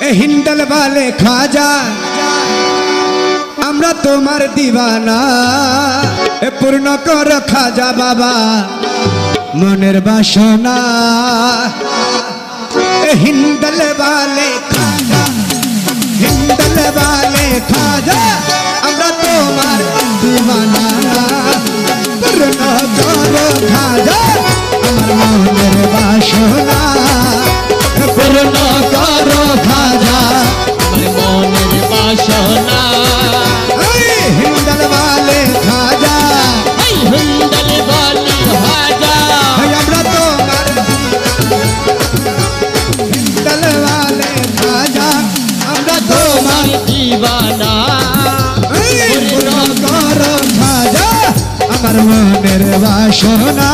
हिंदल वाले खाजा আমরা তোমার দিবানা পূর্ণ কর খাজা বাবা মনের বাসনা হিন্দল वाले খাজা হিন্দল वाले খাজা আমরা তোমার দিবানা পূর্ণ কর খাজা আমার মনের বাসনা পূর্ণ কর খাজা আমার মনের বাসনা हिंदल वाले खाजा हिंदल वाले खाजा हमरा तोमार हिंदल वाले खाजा हमरा तोमार दीवाना पूर्ण करो खाजा আমার মনের বাসনা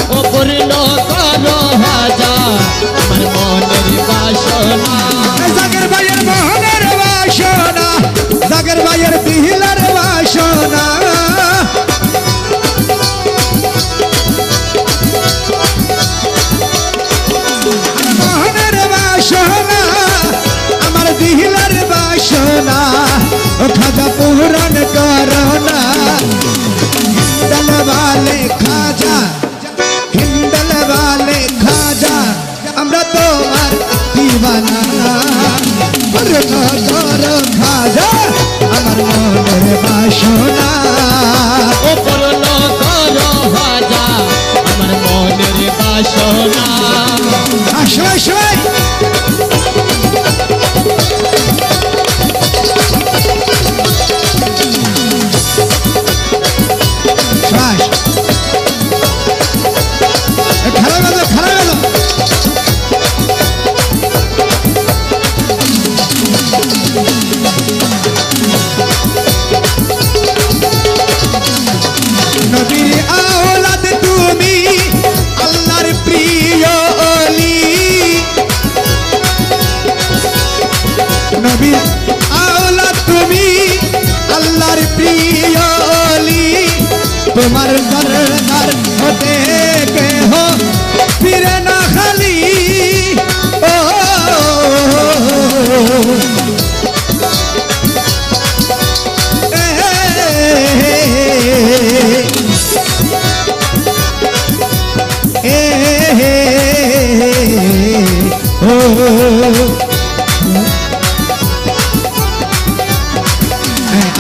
ও পূর্ণ করো খাজা আমার মনের বাসনা জাগের ভাইয়ের মনের বাসনা জাগের ভাইয়ের দিলার বাসনা মনের বাসনা আমার দিলার বাসনা ও খাজা পুরাণ করোনা হিন্দল वाले খাজা হিন্দল वाले খাজা আমরা তোমার দিবানা পূর্ণ করো খাজা আমার মনের বাসনা ও পূর্ণ করো খাজা আমার মনের বাসনা আসো আসো নবীর আওলাদ তুমি আল্লাহর প্রিয় ওলি নবীর আওলাদ তুমি আল্লাহর প্রিয় ওলি তোমার দরবার হতে কেহ ফিরে না খালি ও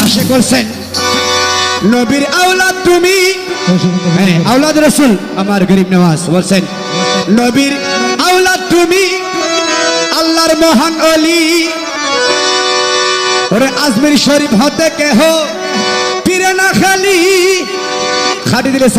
আশা করছেন নবীর আওলাদ তুমি আওলাদ রাসূল আমার গরিব নওয়াজ বলছেন নবীর আওলাদ তুমি আল্লাহর মহান ওলি ওরে আজমির শরীফ হতে কেহ ফিরে না খালি খাটি দিলে